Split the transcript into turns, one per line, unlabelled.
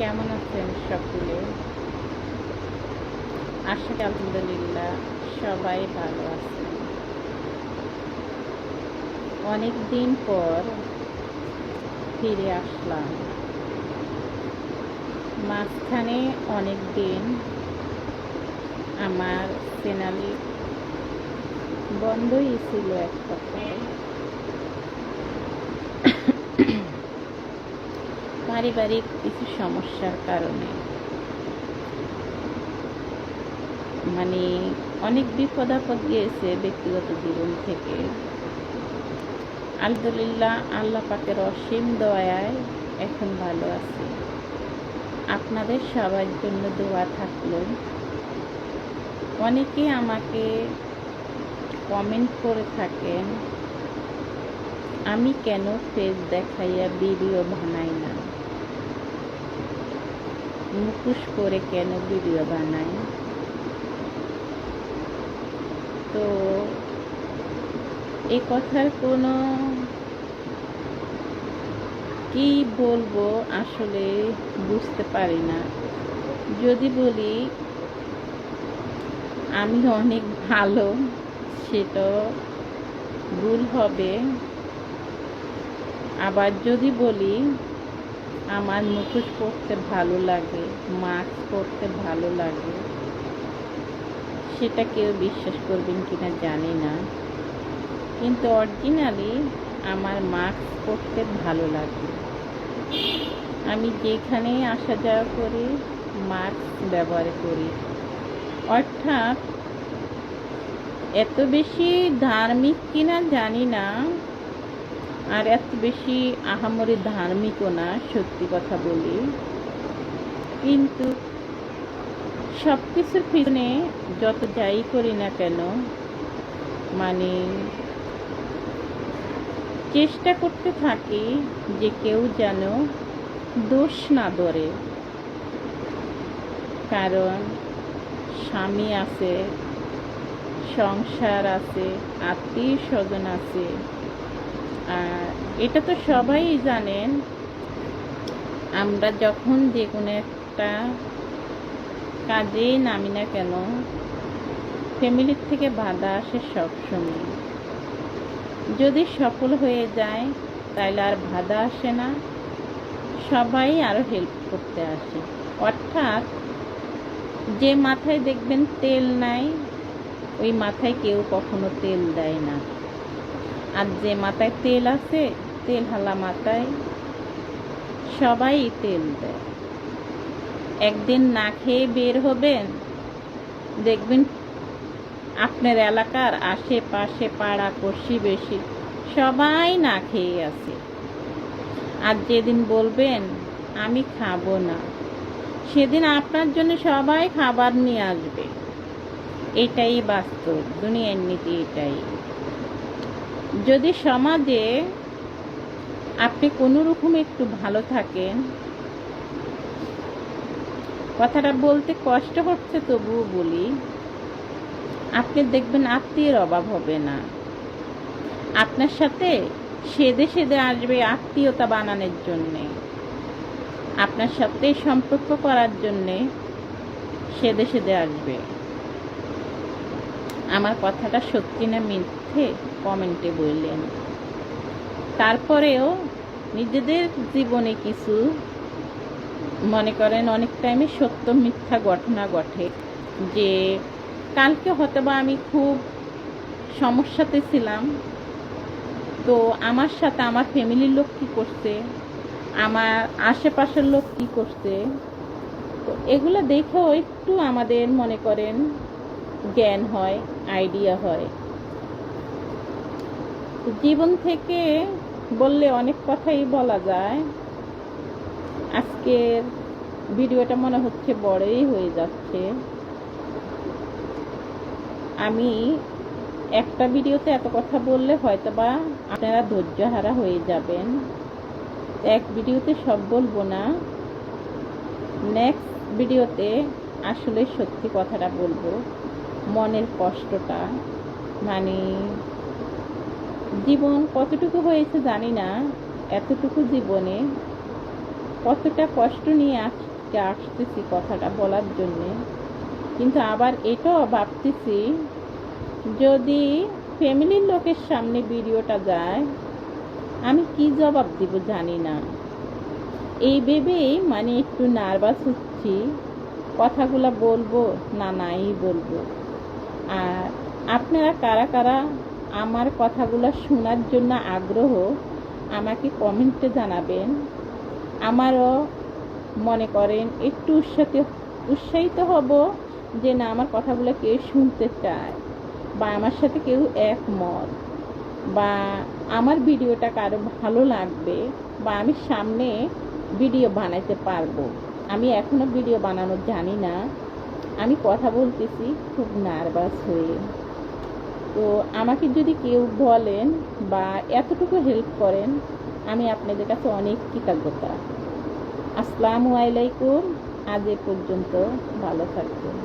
কেমন আছেন সকলে? আশা করি আলহামদুলিল্লাহ সবাই ভালো আছেন। অনেক দিন পর ফিরে আসলাম। মাঝখানে অনেক দিন আমার চ্যানেল বন্ধই ছিল এক কথায়। পারিবারিক কিছু সমস্যার কারণে অনেক বিপদ আপদ গিয়েছে ব্যক্তিগত জীবন থেকে। আলহামদুলিল্লাহ আল্লাহ পাকের অসীম দয়ায় এখন ভালো আছি। আপনাদের সবার জন্য দোয়া থাকলো। অনেকে আমাকে কমেন্ট করে থাকেন আমি কেন ফেস দেখাইয়া ভিডিও বানাই না, মুখোশ করে কেন ভিডিও বানাই। তো এই কথার কোনো কি বলবো আসলে বুঝতে পারি না। যদি বলি আমি অনেক ভালো সেটা ভুল হবে, আবার যদি বলি আমার মুখোশ পরতে ভালো লাগে, মাস্ক পরতে ভালো লাগে, সেটা কেউ বিশ্বাস করবেন কিনা জানি না, কিন্তু অরিজিনালি আমার মাস্ক পরতে ভালো লাগে। আমি যেখানে আসা যাওয়া করি মাস্ক ব্যবহার করি। অর্থাৎ এত বেশি ধার্মিক কিনা জানি না, আর এত বেশি আহামরি ধার্মিকও না, সত্যি কথা বলি। কিন্তু সব কিছুর পিছনে যত যাই করি না কেন চেষ্টা করতে থাকি যে কেউ যেন দোষ না ধরে। কারণ স্বামী আছে, সংসার আছে, আত্মীয় স্বজন আছে, আর এটা তো সবাই জানেন। আমরা যখন যে কোনো একটা কাজে নামি না কেন ফ্যামিলির থেকে বাধা আসে সবসময়। যদি সফল হয়ে যায় তাহলে আর বাধা আসে না, সবাই আরো হেল্প করতে আসে। অর্থাৎ যে মাথায় দেখবেন তেল নাই ওই মাথায় কেউ কখনো তেল দেয় না, আর যে মাথায় তেল আছে তেল হালা মাথায় সবাই তেল দেয়। একদিন না খেয়ে বের হবেন, দেখবেন আপনার এলাকার আশেপাশে পাড়া প্রতিবেশী সবাই না খেয়ে আছে। আর যেদিন বলবেন আমি খাবো না, সেদিন আপনার জন্য সবাই খাবার নিয়ে আসবে। এটাই বাস্তব, দুনিয়ার নীতি এটাই। যদি সমাজে আপনি কোনো রকম একটু ভালো থাকেন, কথাটা বলতে কষ্ট হচ্ছে তবুও বলি, আপনি দেখবেন আত্মীয়ের অভাব হবে না। আপনার সাথে সেদে সেদে আসবে আত্মীয়তা বানানোর জন্যে, আপনার সাথে সম্পর্ক করার জন্যে সেদে সেদে আসবে। আমার কথাটা সত্যি না মিথ্যে কমেন্টে বললেন। তারপরেও নিজেদের জীবনে কিছু মনে করেন অনেক টাইমে সত্য মিথ্যা ঘটনা ঘটে, যে কালকে হয়তোবা আমি খুব সমস্যাতে ছিলাম, তো আমার সাথে আমার ফ্যামিলির লোক কী করছে, আমার আশেপাশের লোক কী করছে, তো এগুলো দেখেও একটু আমাদের মনে করেন জ্ঞান হয়, আইডিয়া হয়। জীবন থেকে বললে অনেক কথাই বলা যায়। আজকের ভিডিওটা মনে হচ্ছে বড়ই হয়ে যাচ্ছে। আমি একটা ভিডিওতে এত কথা বললে হয়তোবা আপনারা ধৈর্যহারা হয়ে যাবেন। এক ভিডিওতে সব বলবো না, নেক্সট ভিডিওতে আসলে সত্যি কথাটা বলবো, মনের কষ্টটা। জীবন কতটুকু হয়েছে জানি না, এতটুকু জীবনে কতটা কষ্ট নিয়ে আজকে আসতেছি কথাটা বলার জন্যে, কিন্তু আবার এটাও ভাবতেছি যদি ফ্যামিলির লোকের সামনে ভিডিওটা যায় আমি কি জবাব দিব জানি না। এই ভেবেই মানে একটু নার্ভাস হচ্ছি, কথাগুলো বলবো না নাই বলবো। আর আপনারা কারা কারা আমার কথাগুলো শোনার জন্য আগ্রহ আমাকে কমেন্টে জানাবেন। আমারও মনে করেন একটু উৎসাহিত হব যে না আমার কথাগুলো কেউ শুনতে চায়, বা আমার সাথে কেউ একমত, বা আমার ভিডিওটা কারো ভালো লাগবে, বা আমি সামনে ভিডিও বানাইতে পারবো। আমি এখনো ভিডিও বানানো জানি না, আমি কথা বলতেছি খুব নার্ভাস হয়ে। তো আমাকে যদি কেউ বলেন বা এতটুকু হেল্প করেন আমি আপনাদের কাছে অনেক কৃতজ্ঞতা। আসসালামু আলাইকুম। আজ এ পর্যন্ত, ভালো থাকবেন।